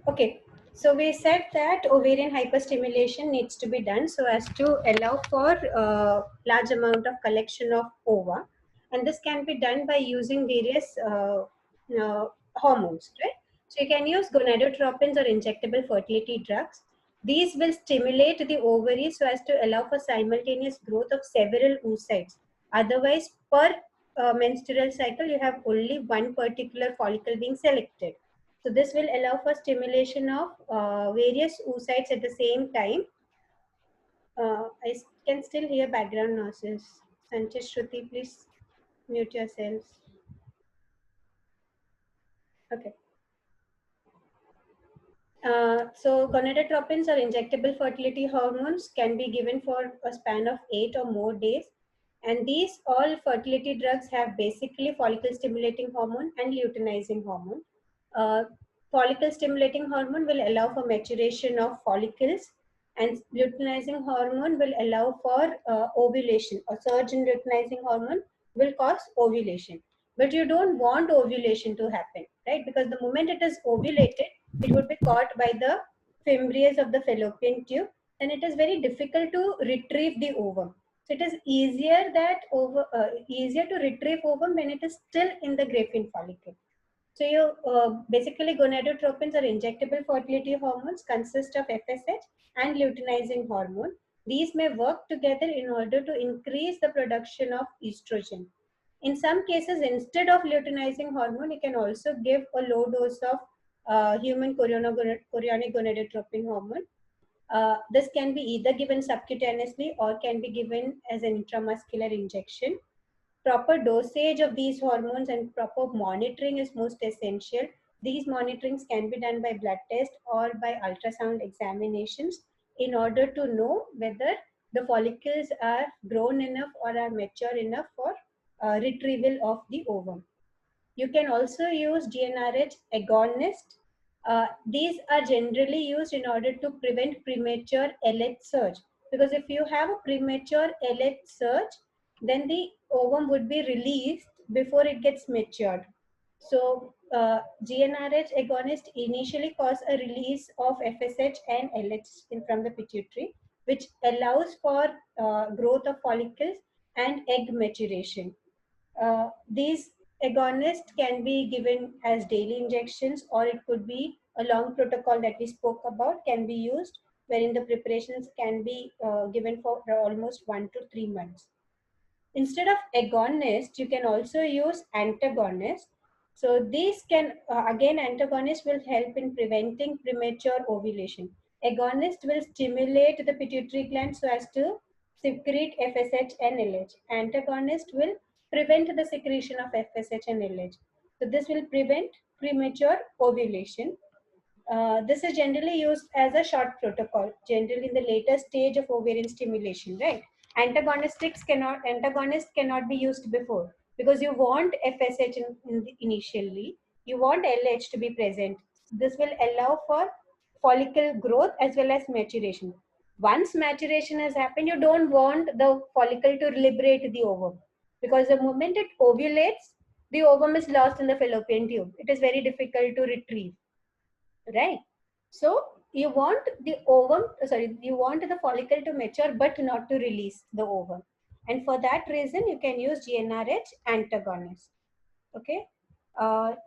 Okay, so we said that ovarian hyperstimulation needs to be done so as to allow for large amount of collection of ova, and this can be done by using various hormones, right? So you can use gonadotropins or injectable fertility drugs. These will stimulate the ovaries so as to allow for simultaneous growth of several oocytes. Otherwise, per menstrual cycle, you have only one particular follicle being selected. So this will allow for stimulation of various oocytes at the same time. Can still hear background noises. Sanchit, Shruti, please mute yourselves. Okay. So gonadotropins or injectable fertility hormones can be given for a span of 8 or more days. And these all fertility drugs have basically follicle stimulating hormone and luteinizing hormone. Uh, Follicle stimulating hormone will allow for maturation of follicles, and luteinizing hormone will allow for ovulation. A surge in luteinizing hormone will cause ovulation. But you don't want ovulation to happen, right? Because the moment it is ovulated, it would be caught by the fimbrias of the fallopian tube, and it is very difficult to retrieve the ovum. So it is easier to retrieve ovum when it is still in the Graafian follicle. So you basically gonadotropins or injectable fertility hormones consist of FSH and luteinizing hormone. These may work together in order to increase the production of estrogen. In some cases, instead of luteinizing hormone, you can also give a low dose of human chorionic gonadotropin hormone. This can be either given subcutaneously or can be given as an intramuscular injection. Proper dosage of these hormones and proper monitoring is most essential. These monitorings can be done by blood test or by ultrasound examinations in order to know whether the follicles are grown enough or are mature enough for retrieval of the ovum. You can also use GnRH agonist. These are generally used in order to prevent premature LH surge. Because if you have a premature LH surge, then the ovum would be released before it gets matured. So GnRH agonist initially cause a release of FSH and LH from the pituitary, which allows for growth of follicles and egg maturation. These agonists can be given as daily injections, or it could be a long protocol that we spoke about can be used, wherein the preparations can be given for almost 1 to 3 months. Instead of agonist, you can also use antagonist. So these can, again, antagonist will help in preventing premature ovulation. Agonist will stimulate the pituitary gland so as to secrete FSH and LH. Antagonist will prevent the secretion of FSH and LH. So this will prevent premature ovulation. This is generally used as a short protocol, generally in the later stage of ovarian stimulation, right? Antagonist cannot be used before, because you want FSH initially, you want LH to be present. This will allow for follicle growth as well as maturation. Once maturation has happened, you don't want the follicle to liberate the ovum, because the moment it ovulates, the ovum is lost in the fallopian tube. It is very difficult to retrieve, right? So you want you want the follicle to mature but not to release the ovum, and for that reason you can use GnRH antagonist. Okay.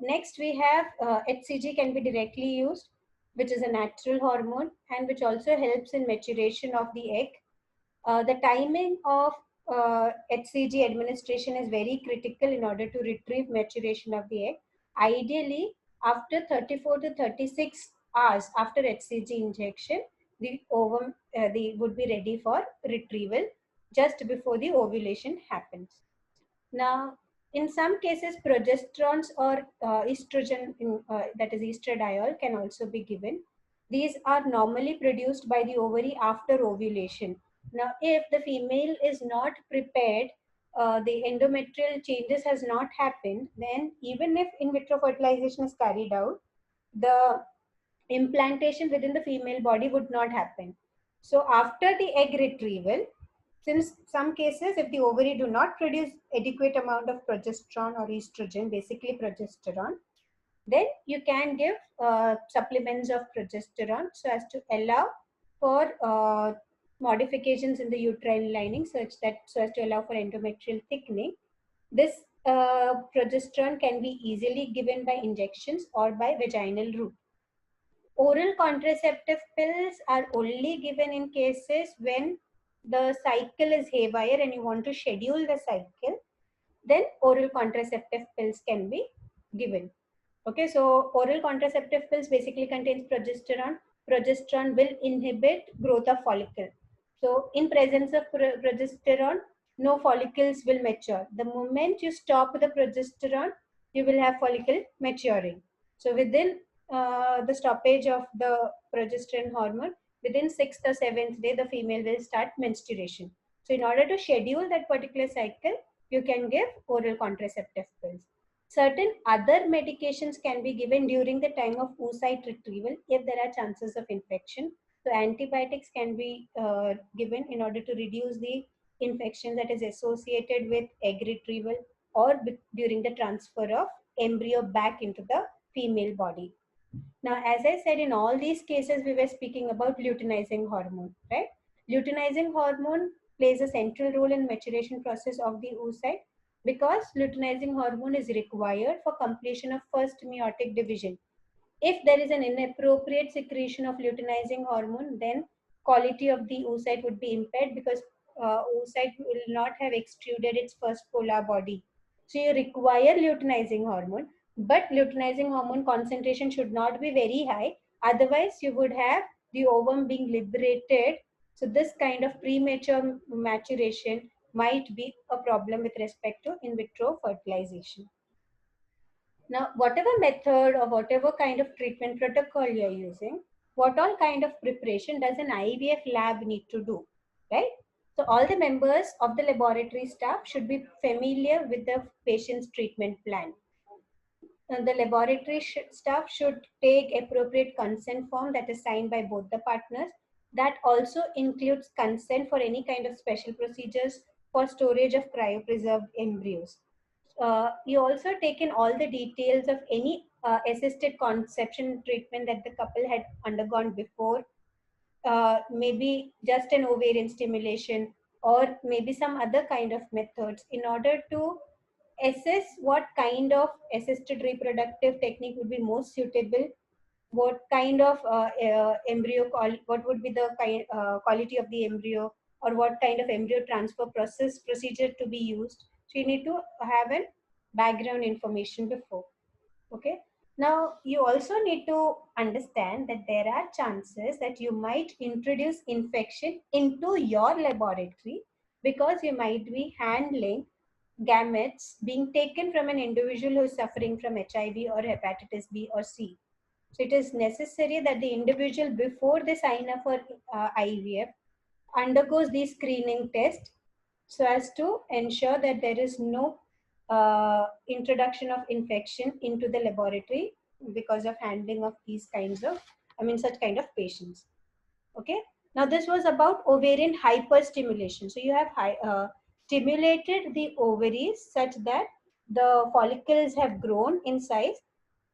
Next we have HCG can be directly used, which is a natural hormone and which also helps in maturation of the egg. The timing of HCG administration is very critical in order to retrieve maturation of the egg. Ideally, after 34 to 36 hours after HCG injection, the ovum would be ready for retrieval just before the ovulation happens. Now, in some cases, progesterones or estrogen, that is estradiol, can also be given. These are normally produced by the ovary after ovulation. Now, if the female is not prepared, the endometrial changes has not happened, then even if in vitro fertilization is carried out, the implantation within the female body would not happen. So after the egg retrieval, since some cases if the ovary do not produce adequate amount of progesterone or estrogen, basically progesterone, then you can give supplements of progesterone so as to allow for modifications in the uterine lining such that so as to allow for endometrial thickening. This progesterone can be easily given by injections or by vaginal route. Oral contraceptive pills are only given in cases when the cycle is haywire and you want to schedule the cycle, then oral contraceptive pills can be given. Okay, so oral contraceptive pills basically contains progesterone. Progesterone will inhibit growth of follicle. So in presence of progesterone, no follicles will mature. The moment you stop the progesterone, you will have follicle maturing. So within the stoppage of the progesterone hormone, within 6th or 7th day, the female will start menstruation. So in order to schedule that particular cycle, you can give oral contraceptive pills. Certain other medications can be given during the time of oocyte retrieval if there are chances of infection. So antibiotics can be given in order to reduce the infection that is associated with egg retrieval or during the transfer of embryo back into the female body. Now, as I said, in all these cases, we were speaking about luteinizing hormone, right? Luteinizing hormone plays a central role in maturation process of the oocyte because luteinizing hormone is required for completion of first meiotic division. If there is an inappropriate secretion of luteinizing hormone, then quality of the oocyte would be impaired because oocyte will not have extruded its first polar body. So you require luteinizing hormone, but luteinizing hormone concentration should not be very high. Otherwise, you would have the ovum being liberated. So this kind of premature maturation might be a problem with respect to in vitro fertilization. Now, whatever method or whatever kind of treatment protocol you're using, what all kind of preparation does an IVF lab need to do, right? So all the members of the laboratory staff should be familiar with the patient's treatment plan. And the laboratory staff should take appropriate consent form that is signed by both the partners. That also includes consent for any kind of special procedures for storage of cryopreserved embryos. You also take in all the details of any assisted conception treatment that the couple had undergone before, maybe just an ovarian stimulation or maybe some other kind of methods in order to assess what kind of assisted reproductive technique would be most suitable, what kind of what would be the quality of the embryo, or what kind of embryo transfer procedure to be used. So you need to have a background information before. Okay. Now you also need to understand that there are chances that you might introduce infection into your laboratory because you might be handling gametes being taken from an individual who is suffering from HIV or hepatitis B or C. So it is necessary that the individual before they sign up for IVF undergoes these screening tests so as to ensure that there is no introduction of infection into the laboratory because of handling of these kinds of, such kind of patients. Okay. Now this was about ovarian hyperstimulation. So you have stimulated the ovaries such that the follicles have grown in size,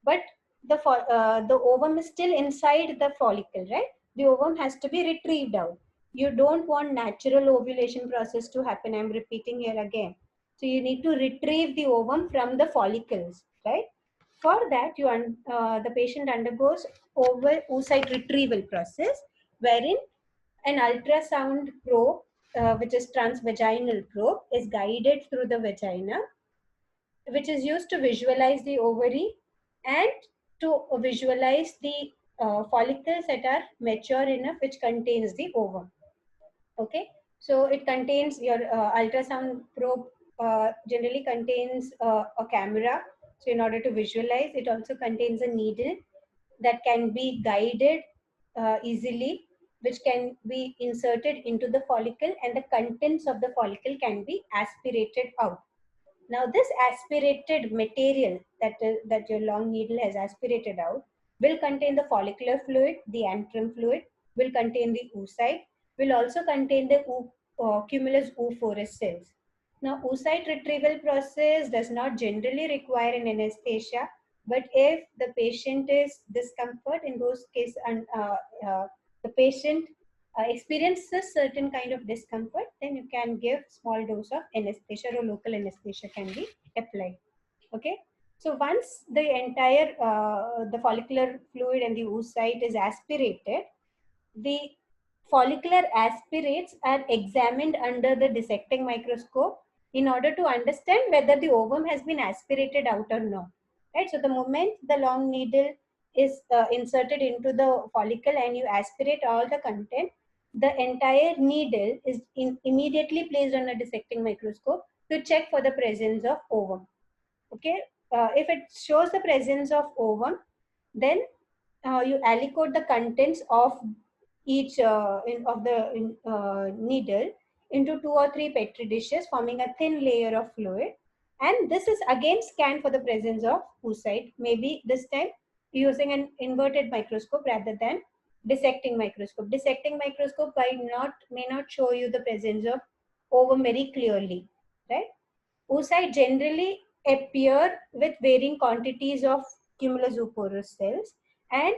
but the ovum is still inside the follicle, right? The ovum has to be retrieved out. You don't want natural ovulation process to happen. I'm repeating here again. So you need to retrieve the ovum from the follicles, right? For that, the patient undergoes oocyte retrieval process, wherein an ultrasound probe, which is transvaginal probe, is guided through the vagina, which is used to visualize the ovary and to visualize the follicles that are mature enough, which contains the ovum. Okay, so it contains your ultrasound probe. Generally contains a camera. So in order to visualize, it also contains a needle that can be guided easily, which can be inserted into the follicle, and the contents of the follicle can be aspirated out. Now, this aspirated material that your long needle has aspirated out will contain the follicular fluid, the antrum fluid, will contain the oocyte, will also contain the cumulus oophorus cells. Now, oocyte retrieval process does not generally require an anesthesia But if the patient is discomfort, in those cases, and the patient experiences certain kind of discomfort, then you can give small dose of anesthesia or local anesthesia can be applied. Okay. So once the entire the follicular fluid and the oocyte is aspirated, the follicular aspirates are examined under the dissecting microscope in order to understand whether the ovum has been aspirated out or not. Right. So the moment the long needle is inserted into the follicle and you aspirate all the content, the entire needle is immediately placed on a dissecting microscope to check for the presence of ovum. Okay. If it shows the presence of ovum, then you aliquot the contents of each of the needle into 2 or 3 petri dishes, forming a thin layer of fluid. And this is again scanned for the presence of oocyte, maybe this time using an inverted microscope rather than dissecting microscope. Dissecting microscope may not show you the presence of ovum very clearly, right? Oocyte generally appear with varying quantities of cumulus ooporous cells, and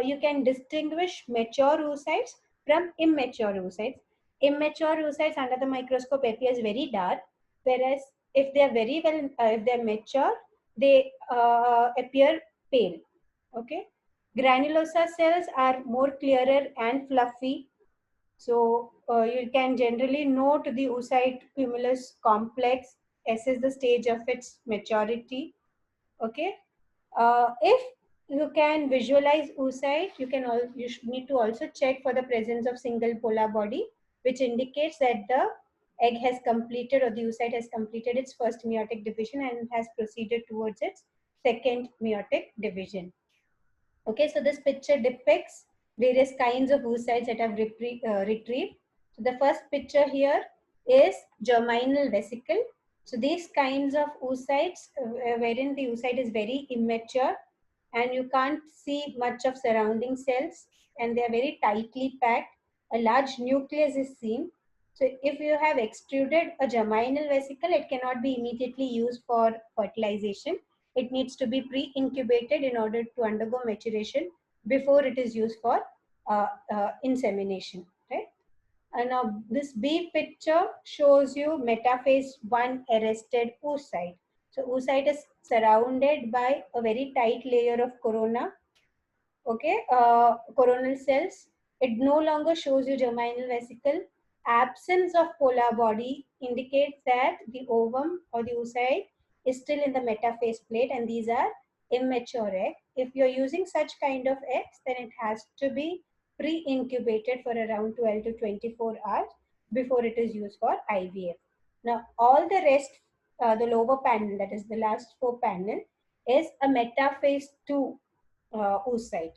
you can distinguish mature oocytes from immature oocytes. Immature oocytes under the microscope appears very dark, whereas if they are if they are mature, they appear pale. Okay, granulosa cells are more clearer and fluffy, so you can generally note the oocyte cumulus complex, assess the stage of its maturity. Okay. If you can visualize oocyte, you need to also check for the presence of single polar body, which indicates that the egg has completed or the oocyte has completed its first meiotic division and has proceeded towards its second meiotic division. Okay, so this picture depicts various kinds of oocytes that have retrieved. So the first picture here is germinal vesicle. So these kinds of oocytes, wherein the oocyte is very immature and you can't see much of surrounding cells and they are very tightly packed. A large nucleus is seen. So if you have extruded a germinal vesicle, it cannot be immediately used for fertilization. It needs to be pre-incubated in order to undergo maturation before it is used for insemination, right? And now this B picture shows you metaphase 1 arrested oocyte. So oocyte is surrounded by a very tight layer of corona, okay, coronal cells. It no longer shows you germinal vesicle. Absence of polar body indicates that the ovum or the oocyte is still in the metaphase plate, and these are immature eggs. If you're using such kind of eggs, then it has to be pre-incubated for around 12 to 24 hours before it is used for IVF. Now, all the rest, the lower panel, that is the last 4 panel, is a metaphase 2 oocyte.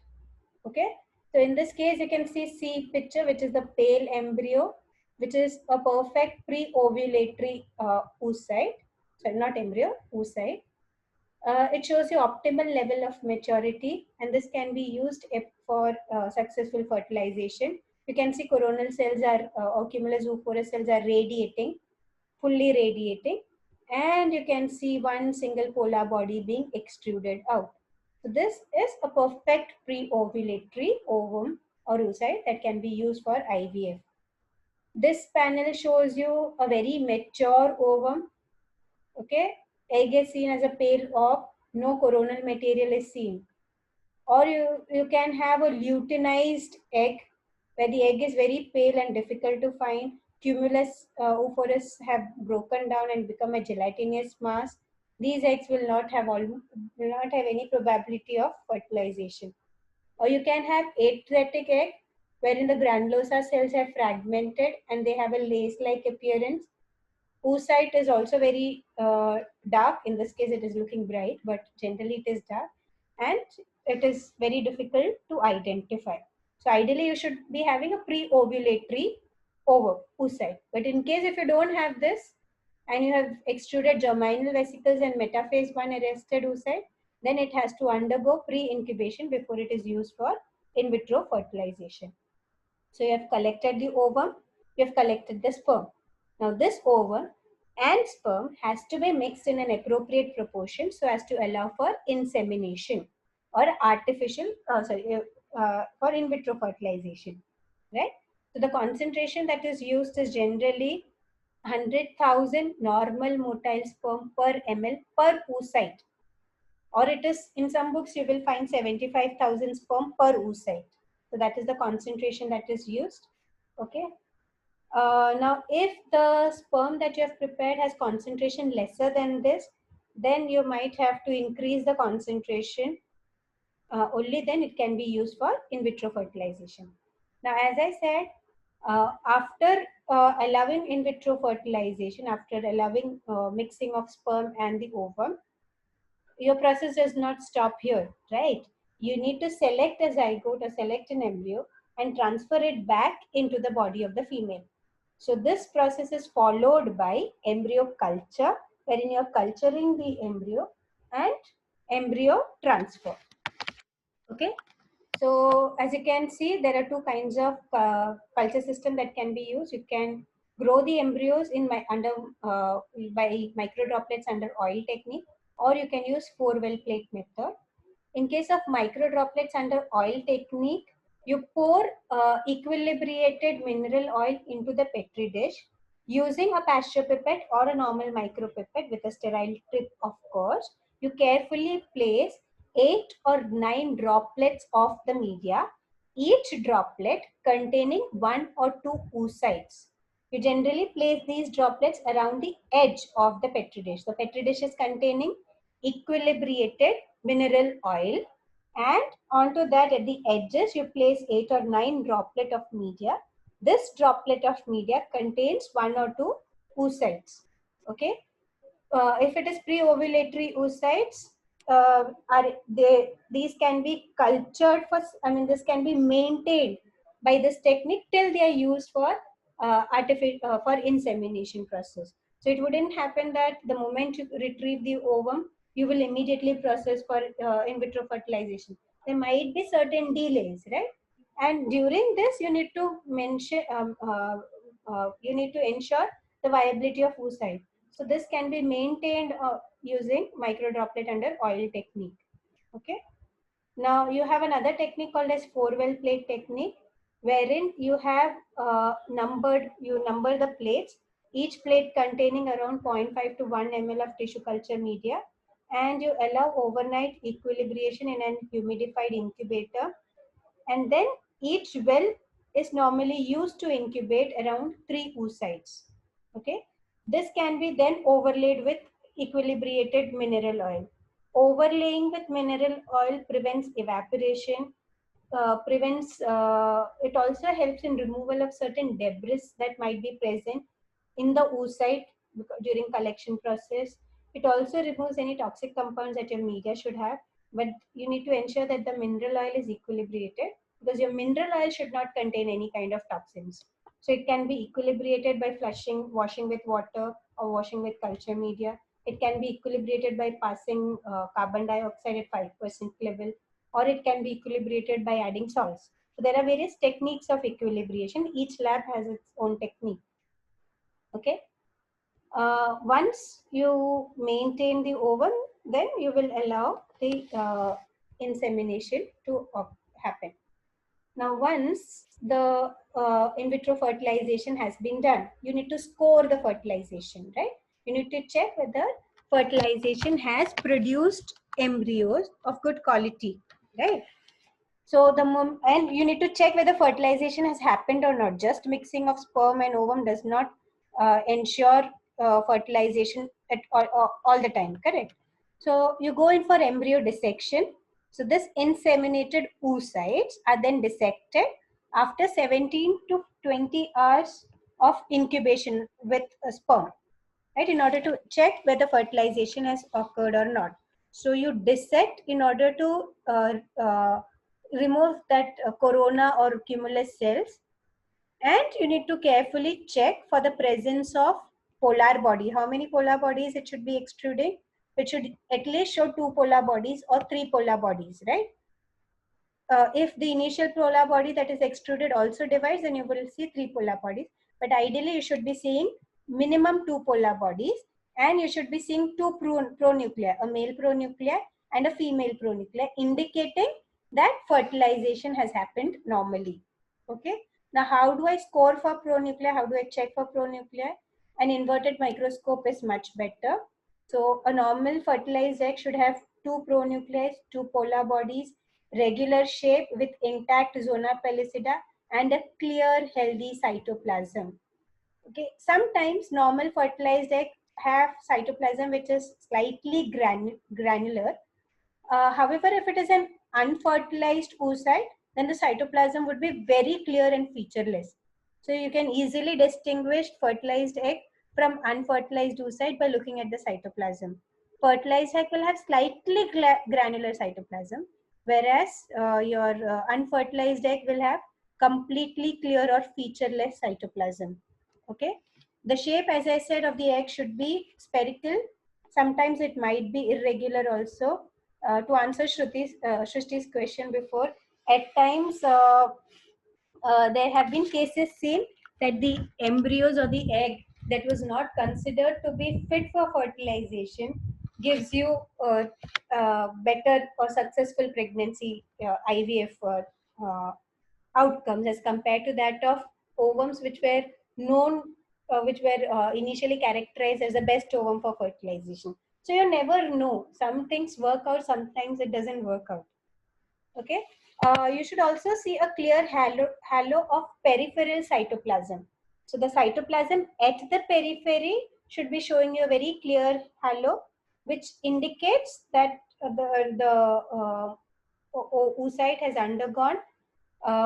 Okay, so in this case, you can see C picture, which is the pale embryo, which is a perfect pre-ovulatory oocyte. Sorry, not embryo, oocyte. It shows you optimal level of maturity, and this can be used for successful fertilization. You can see coronal cells are, or cumulus ooporous cells are radiating, fully radiating, and you can see one single polar body being extruded out. So this is a perfect pre-ovulatory ovum or oocyte that can be used for IVF. This panel shows you a very mature ovum. Okay, egg is seen as a pale orb, no coronal material is seen. Or you can have a luteinized egg where the egg is very pale and difficult to find. Cumulus oophorus have broken down and become a gelatinous mass. These eggs will not have any probability of fertilization. Or you can have atretic egg wherein the granulosa cells have fragmented and they have a lace-like appearance. Oocyte is also very dark. In this case, it is looking bright, but generally it is dark. And it is very difficult to identify. So ideally, you should be having a pre-ovulatory oocyte. But in case if you don't have this, and you have extruded germinal vesicles and metaphase 1 arrested oocyte, then it has to undergo pre-incubation before it is used for in vitro fertilization. So you have collected the ovum, you have collected the sperm. Now this ovum and sperm has to be mixed in an appropriate proportion so as to allow for insemination or for in vitro fertilization, right? So the concentration that is used is generally 100,000 normal motile sperm per ml per oocyte, or it is in some books you will find 75,000 sperm per oocyte. So that is the concentration that is used. Okay. Now, if the sperm that you have prepared has concentration lesser than this, then you might have to increase the concentration. Only then it can be used for in vitro fertilization. Now, as I said, after allowing in vitro fertilization, after allowing mixing of sperm and the ovum, your process does not stop here, right? You need to select a zygote or select an embryo and transfer it back into the body of the female. So this process is followed by embryo culture, wherein you're culturing the embryo, and embryo transfer. Okay. So as you can see, there are two kinds of culture system that can be used. You can grow the embryos in by micro droplets under oil technique, or you can use 4-well plate method. In case of micro droplets under oil technique, you pour equilibrated mineral oil into the petri dish using a pasture pipette or a normal micro pipette with a sterile tip, of course. You carefully place 8 or 9 droplets of the media, each droplet containing 1 or 2 oocytes. You generally place these droplets around the edge of the petri dish. The petri dish is containing equilibrated mineral oil, and onto that at the edges you place 8 or 9 droplet of media. This droplet of media contains 1 or 2 oocytes. Okay. If it is pre-ovulatory oocytes, these can be cultured for, this can be maintained by this technique till they are used for for insemination process. So it wouldn't happen that the moment you retrieve the ovum, you will immediately process for in vitro fertilization. There might be certain delays, right? And during this, you need to you need to ensure the viability of oocyte. So this can be maintained using microdroplet under oil technique. Okay. Now you have another technique called as 4-well plate technique, wherein you have you number the plates, each plate containing around 0.5 to 1 ml of tissue culture media, and you allow overnight equilibration in an humidified incubator, and then each well is normally used to incubate around 3 oocytes. Okay. This can be then overlaid with equilibrated mineral oil. Overlaying with mineral oil prevents evaporation, it also helps in removal of certain debris that might be present in the oocyte during collection process. It also removes any toxic compounds that your media should have, but you need to ensure that the mineral oil is equilibrated, because your mineral oil should not contain any kind of toxins. So it can be equilibrated by flushing, washing with water, or washing with culture media. It can be equilibrated by passing carbon dioxide at 5% level, or it can be equilibrated by adding salts. So there are various techniques of equilibration. Each lab has its own technique. Okay. Once you maintain the ovum, then you will allow the insemination to happen. Now, once the in vitro fertilization has been done, you need to score the fertilization, right? You need to check whether fertilization has produced embryos of good quality, right? So and you need to check whether fertilization has happened or not. Just mixing of sperm and ovum does not ensure fertilization at all the time, correct? So you go in for embryo dissection. So this inseminated oocytes are then dissected after 17 to 20 hours of incubation with a sperm, right? In order to check whether fertilization has occurred or not. So you dissect in order to remove that corona or cumulus cells, and you need to carefully check for the presence of polar body. How many polar bodies it should be extruding? It should at least show 2 polar bodies or 3 polar bodies, right? If the initial polar body that is extruded also divides, then you will see 3 polar bodies. But ideally, you should be seeing minimum 2 polar bodies, and you should be seeing two pronuclei, a male pronuclei and a female pronuclei, indicating that fertilization has happened normally. Okay. Now, how do I score for pronuclei? How do I check for pronuclei? An inverted microscope is much better. So a normal fertilized egg should have two pronuclei, two polar bodies, regular shape with intact zona pellucida, and a clear, healthy cytoplasm. Okay, sometimes normal fertilized egg have cytoplasm which is slightly granular. However, if it is an unfertilized oocyte, then the cytoplasm would be very clear and featureless. So you can easily distinguish fertilized egg from unfertilized oocyte by looking at the cytoplasm. Fertilized egg will have slightly granular cytoplasm, whereas your unfertilized egg will have completely clear or featureless cytoplasm. Okay. The shape, as I said, of the egg should be spherical. Sometimes it might be irregular also. To answer Shrishti's question before, at times there have been cases seen that the embryos or the egg that was not considered to be fit for fertilization gives you better or successful pregnancy IVF outcomes as compared to that of ovums which were known, which were initially characterized as the best ovum for fertilization. So you never know. Some things work out, sometimes it doesn't work out. Okay. You should also see a clear halo of peripheral cytoplasm. So the cytoplasm at the periphery should be showing you a very clear halo, which indicates that the oocyte has undergone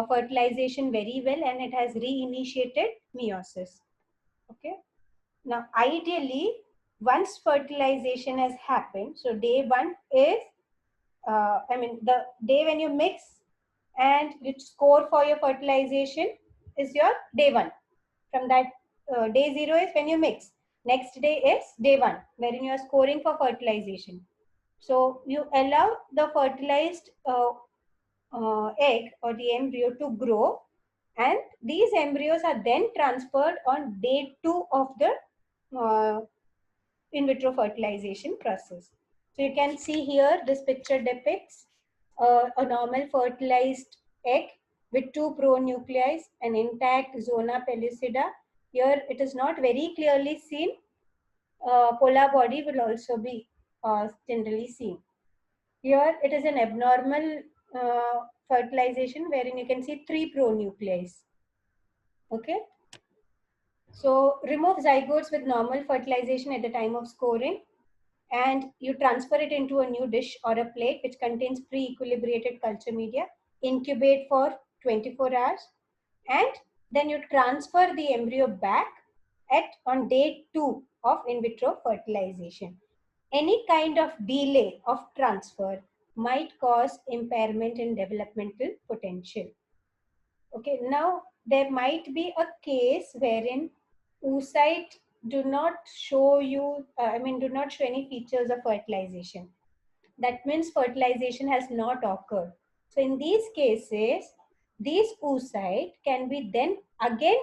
fertilization very well and it has reinitiated meiosis. Okay. Now, ideally, once fertilization has happened, so day one is, the day when you mix and you score for your fertilization is your day one. From that, day zero is when you mix. Next day is day one, wherein you are scoring for fertilization. So you allow the fertilized egg or the embryo to grow, and these embryos are then transferred on day two of the uh, in vitro fertilization process. So you can see here this picture depicts a normal fertilized egg with two pronuclei, an intact zona pellucida. Here it is not very clearly seen. Polar body will also be generally seen. Here it is an abnormal fertilization wherein you can see three pronuclei. Okay. So remove zygotes with normal fertilization at the time of scoring, and you transfer it into a new dish or a plate which contains pre-equilibrated culture media, incubate for 24 hours, and then you transfer the embryo back on day 2 of in vitro fertilization. Any kind of delay of transfer might cause impairment in developmental potential. Okay, now there might be a case wherein oocyte do not show you, do not show any features of fertilization. That means fertilization has not occurred. So in these cases, these oocyte can be then again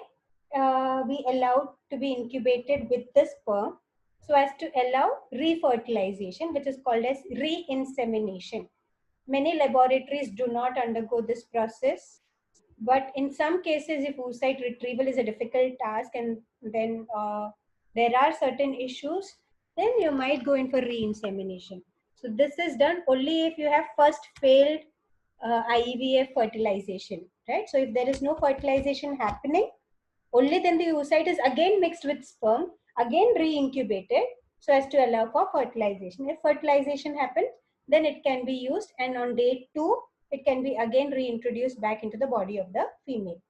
be allowed to be incubated with the sperm so as to allow refertilization, which is called as re-insemination. Many laboratories do not undergo this process, but in some cases, if oocyte retrieval is a difficult task and then there are certain issues, then you might go in for re-insemination. So this is done only if you have first failed IVF fertilization, right? So if there is no fertilization happening, only then the oocyte is again mixed with sperm, again re-incubated so as to allow for fertilization. If fertilization happens, then it can be used, and on day 2, it can be again reintroduced back into the body of the female,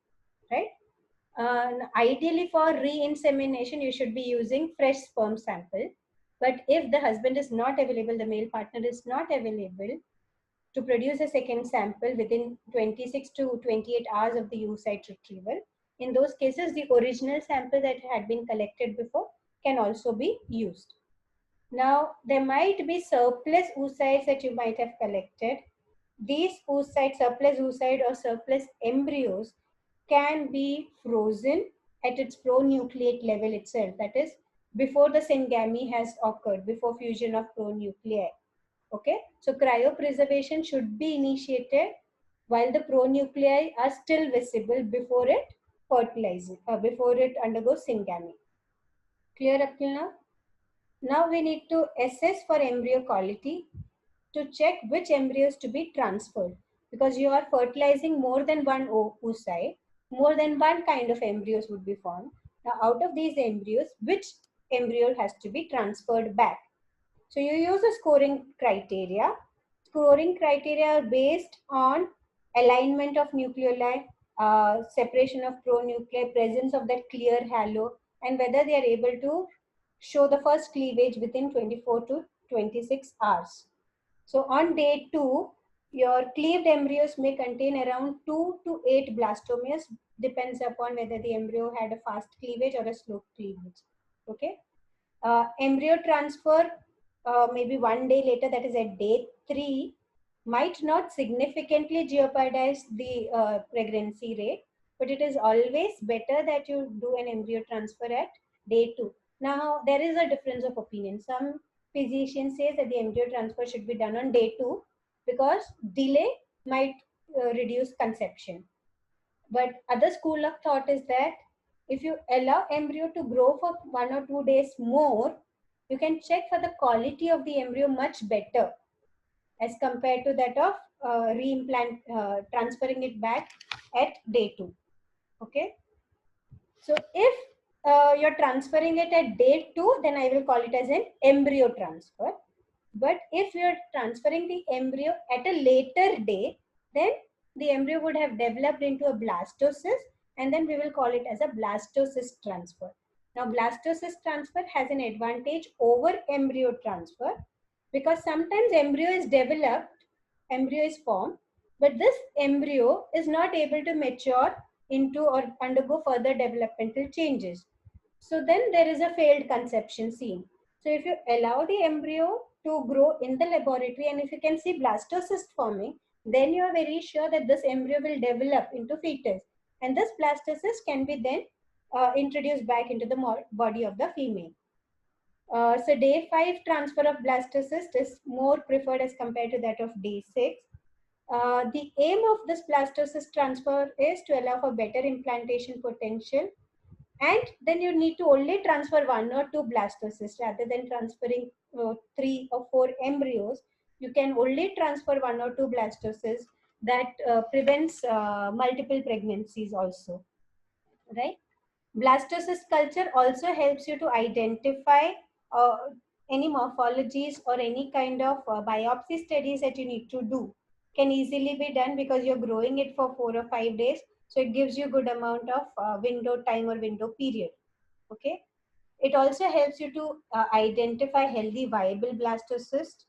right? Ideally for re-insemination, you should be using fresh sperm sample. But if the husband is not available, the male partner is not available to produce a second sample within 26 to 28 hours of the oocyte retrieval, in those cases, the original sample that had been collected before can also be used. Now, there might be surplus oocytes that you might have collected. These oocytes, surplus oocyte or surplus embryos, can be frozen at its pronucleate level itself, that is, before the syngamy has occurred, before fusion of pronuclei. Okay, so cryopreservation should be initiated while the pronuclei are still visible before it fertilizes, before it undergoes syngamy. Clear up till now? Now we need to assess for embryo quality to check which embryos to be transferred, because you are fertilizing more than one oocyte, more than one kind of embryos would be formed. Now out of these embryos, which embryo has to be transferred back? So you use a scoring criteria. Scoring criteria are based on alignment of nucleoli, separation of pronuclei, presence of that clear halo, and whether they are able to show the first cleavage within 24 to 26 hours. So on day 2, your cleaved embryos may contain around 2 to 8 blastomeres, depends upon whether the embryo had a fast cleavage or a slow cleavage. Okay. Embryo transfer maybe one day later, that is at day 3, might not significantly jeopardize the pregnancy rate, but it is always better that you do an embryo transfer at day 2. Now, there is a difference of opinion. Some physicians say that the embryo transfer should be done on day 2 because delay might reduce conception. But other school of thought is that if you allow embryo to grow for 1 or 2 days more, you can check for the quality of the embryo much better as compared to that of transferring it back at day 2. Okay. So if you're transferring it at day 2, then I will call it as an embryo transfer. But if you're transferring the embryo at a later day, then the embryo would have developed into a blastocyst, and then we will call it as a blastocyst transfer. Now, blastocyst transfer has an advantage over embryo transfer because sometimes embryo is developed, embryo is formed, but this embryo is not able to mature into or undergo further developmental changes. So then there is a failed conception seen. So if you allow the embryo to grow in the laboratory and if you can see blastocyst forming, then you are very sure that this embryo will develop into fetus. And this blastocyst can be then introduced back into the body of the female. So day 5 transfer of blastocyst is more preferred as compared to that of day 6. The aim of this blastocyst transfer is to allow for better implantation potential, and then you need to only transfer 1 or 2 blastocysts rather than transferring 3 or 4 embryos. You can only transfer 1 or 2 blastocysts. That prevents multiple pregnancies also, right? Blastocyst culture also helps you to identify uh, any morphologies or any kind of biopsy studies that you need to do. Can easily be done because you're growing it for 4 or 5 days. So it gives you good amount of window time or window period. Okay. It also helps you to identify healthy viable blastocyst,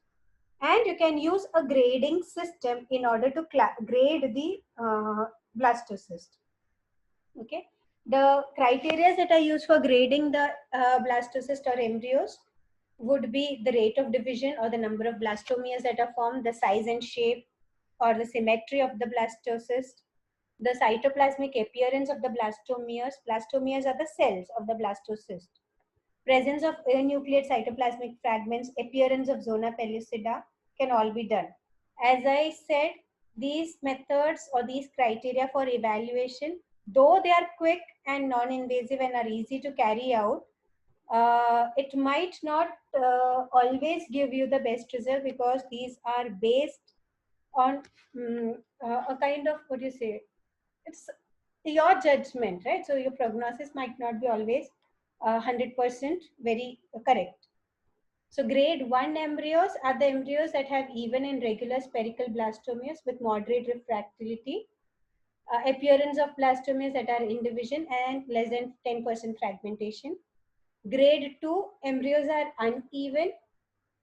and you can use a grading system in order to grade the blastocyst. Okay. The criteria that are used for grading the blastocyst or embryos would be the rate of division or the number of blastomeres that are formed, the size and shape or the symmetry of the blastocyst, the cytoplasmic appearance of the blastomeres. Blastomeres are the cells of the blastocyst. Presence of nucleate cytoplasmic fragments, appearance of zona pellucida can all be done. As I said, these methods or these criteria for evaluation, though they are quick and non-invasive and are easy to carry out, it might not always give you the best result because these are based on a kind of, what do you say, it's your judgment, right? So your prognosis might not be always 100% very correct. So grade 1 embryos are the embryos that have even and regular spherical blastomeres with moderate refractility, appearance of blastomeres that are in division and less than 10% fragmentation. Grade 2 embryos are uneven,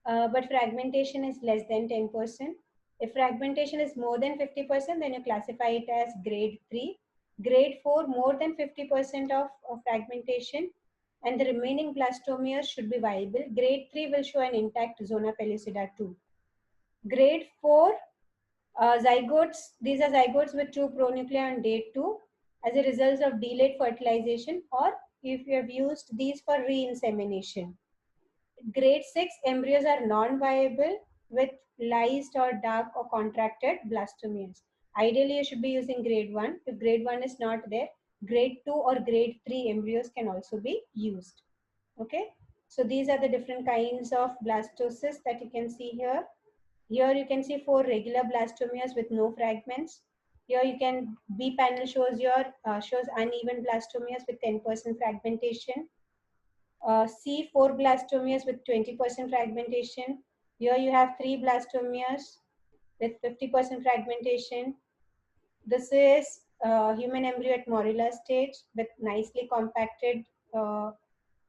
but fragmentation is less than 10%. If fragmentation is more than 50%, then you classify it as grade 3. Grade 4, more than 50% of fragmentation, and the remaining blastomeres should be viable. Grade 3 will show an intact zona pellucida too. Grade 4, zygotes, these are zygotes with 2 pronuclei on day 2. as a result of delayed fertilization, or if you have used these for re-insemination. Grade 6 embryos are non-viable with lysed or dark or contracted blastomeres. Ideally, you should be using grade 1. If grade 1 is not there, grade 2 or grade 3 embryos can also be used. Okay, so these are the different kinds of blastocysts that you can see here. Here you can see 4 regular blastomeres with no fragments. Here you can, B panel shows shows uneven blastomeres with 10% fragmentation. C4 blastomeres with 20% fragmentation. Here you have 3 blastomeres with 50% fragmentation. This is human embryo at morula stage with nicely compacted uh,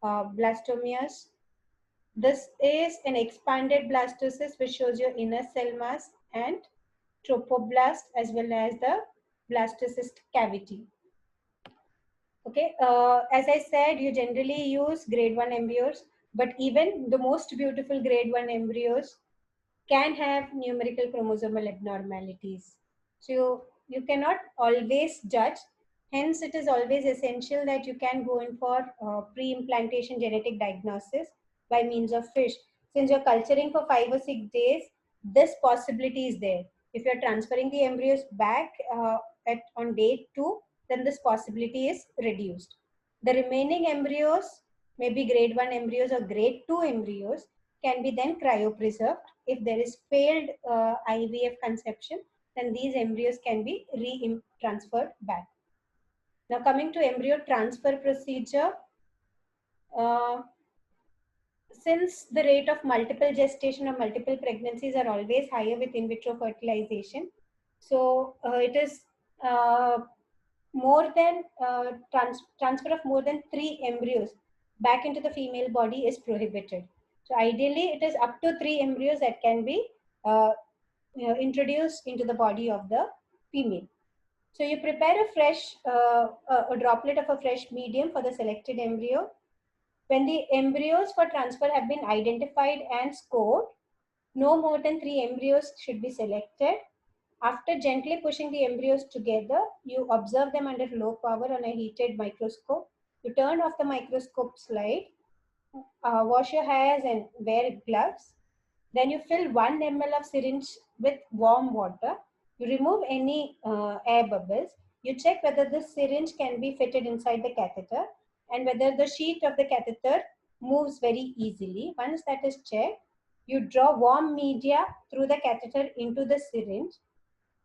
blastomeres. This is an expanded blastocyst which shows your inner cell mass and tropoblast as well as the blastocyst cavity. Okay, as I said, you generally use grade 1 embryos, but even the most beautiful grade 1 embryos can have numerical chromosomal abnormalities. So you cannot always judge. Hence, it is always essential that you can go in for pre-implantation genetic diagnosis by means of fish. Since you're culturing for 5 or 6 days, this possibility is there. If you're transferring the embryos back on day 2, then this possibility is reduced. The remaining embryos, maybe grade 1 embryos or grade 2 embryos, can be then cryopreserved. If there is failed IVF conception, then these embryos can be transferred back. Now coming to embryo transfer procedure, uh, since the rate of multiple gestation or multiple pregnancies are always higher with in vitro fertilization, so it is more than transfer of more than 3 embryos back into the female body is prohibited. So ideally, it is up to 3 embryos that can be uh, introduced into the body of the female. So you prepare a droplet of a fresh medium for the selected embryo. When the embryos for transfer have been identified and scored, no more than 3 embryos should be selected. After gently pushing the embryos together, you observe them under low power on a heated microscope. You turn off the microscope slide, wash your hands and wear gloves. Then you fill 1 ml of syringe with warm water. You remove any air bubbles. You check whether the syringe can be fitted inside the catheter and whether the sheet of the catheter moves very easily. Once that is checked, you draw warm media through the catheter into the syringe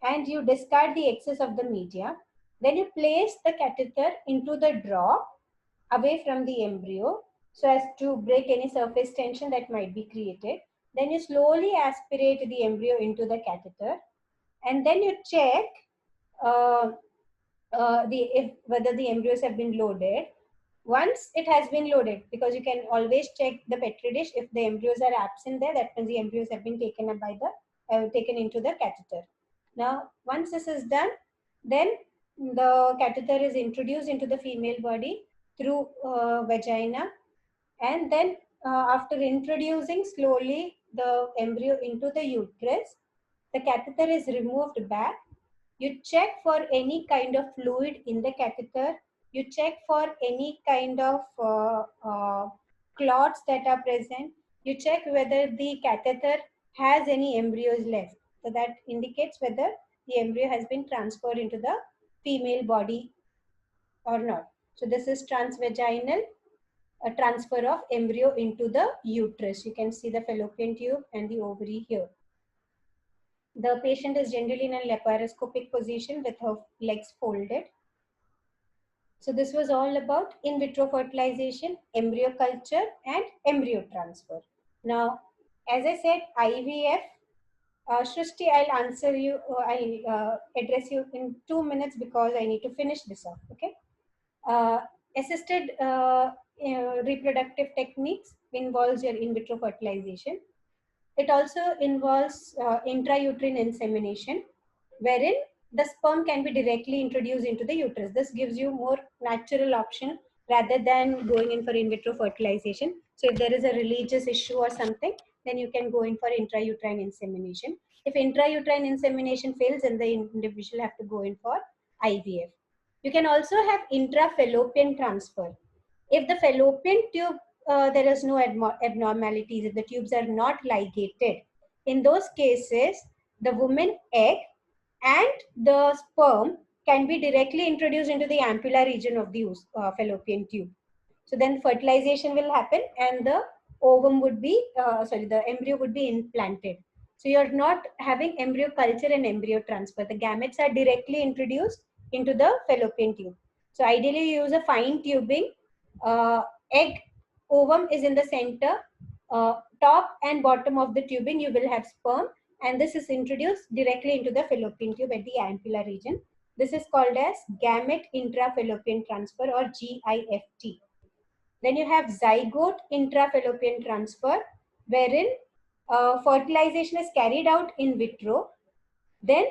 and you discard the excess of the media. Then you place the catheter into the drop away from the embryo so as to break any surface tension that might be created. Then you slowly aspirate the embryo into the catheter and then you check uh, whether the embryos have been loaded. Once it has been loaded, because you can always check the petri dish, if the embryos are absent there, that means the embryos have been taken up by the taken into the catheter. Now, once this is done, then the catheter is introduced into the female body through vagina, and then after introducing slowly the embryo into the uterus, the catheter is removed back. You check for any kind of fluid in the catheter. You check for any kind of clots that are present. You check whether the catheter has any embryos left. So that indicates whether the embryo has been transferred into the female body or not. So this is transvaginal transfer of embryo into the uterus. You can see the fallopian tube and the ovary here. The patient is generally in a laparoscopic position with her legs folded. So this was all about in vitro fertilization, embryo culture and embryo transfer. Now, as I said, IVF, Shrishti, I'll answer you, I'll address you in 2 minutes because I need to finish this off, okay? Assisted reproductive techniques involves your in vitro fertilization. It also involves intrauterine insemination, wherein the sperm can be directly introduced into the uterus. This gives you more natural option rather than going in for in vitro fertilization. So if there is a religious issue or something, then you can go in for intrauterine insemination. If intrauterine insemination fails, then the individual have to go in for IVF. You can also have intrafallopian transfer. If the fallopian tube, there is no abnormalities, if the tubes are not ligated, in those cases, the woman egg and the sperm can be directly introduced into the ampulla region of the fallopian tube. So then fertilization will happen and the ovum would be, the embryo would be implanted. So you're not having embryo culture and embryo transfer. The gametes are directly introduced into the fallopian tube. So ideally you use a fine tubing. Egg ovum is in the center. Top and bottom of the tubing you will have sperm, and this is introduced directly into the fallopian tube at the ampulla region. This is called as gamete intrafallopian transfer or GIFT. Then you have zygote intrafallopian transfer, wherein fertilization is carried out in vitro. Then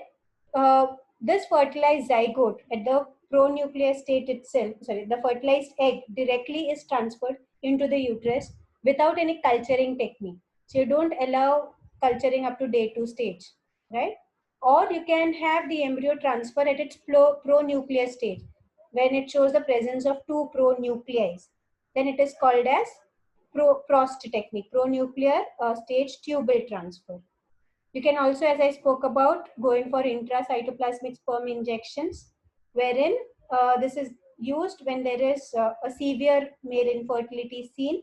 this fertilized zygote at the pronuclear state itself, the fertilized egg directly is transferred into the uterus without any culturing technique. So you don't allow culturing up to day 2 stage, right? Or you can have the embryo transfer at its pronuclear stage when it shows the presence of 2 pronuclei. Then it is called as PROST technique, pronuclear stage tubal transfer. You can also, as I spoke about, going for intracytoplasmic sperm injections, wherein this is used when there is a severe male infertility seen.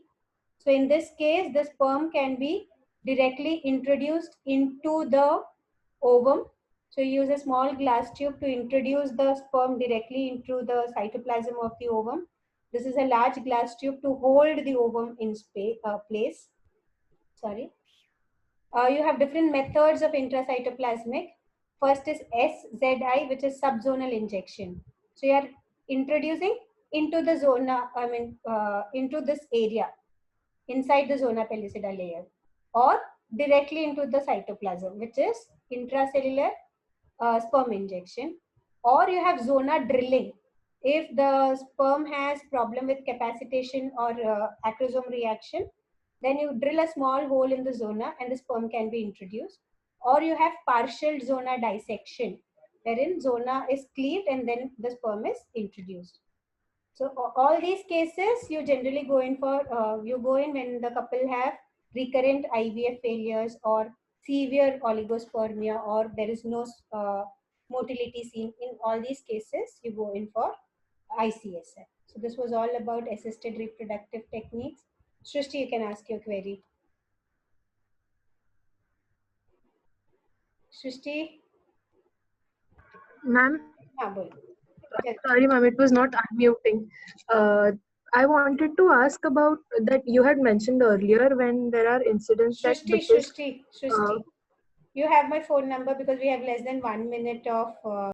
So in this case, the sperm can be directly introduced into the ovum. So you use a small glass tube to introduce the sperm directly into the cytoplasm of the ovum. This is a large glass tube to hold the ovum in place. Sorry. You have different methods of intracytoplasmic. First is SZI, which is subzonal injection. So you are introducing into the zona, into this area, inside the zona pellucida layer, or directly into the cytoplasm, which is intracellular sperm injection. Or you have zona drilling. If the sperm has problem with capacitation or acrosome reaction, then you drill a small hole in the zona and the sperm can be introduced. Or you have partial zona dissection, wherein zona is cleaved and then the sperm is introduced. So all these cases you generally go in for, you go in when the couple have recurrent IVF failures or severe oligospermia, or there is no motility seen. In all these cases, you go in for ICSF. So this was all about assisted reproductive techniques. Shrishti, you can ask your query. Shrishti? Ma'am? Yes. Sorry, ma'am, it was not unmuting. I wanted to ask about that you had mentioned earlier when there are incidents that because Shrishti, you have my phone number because we have less than 1 minute of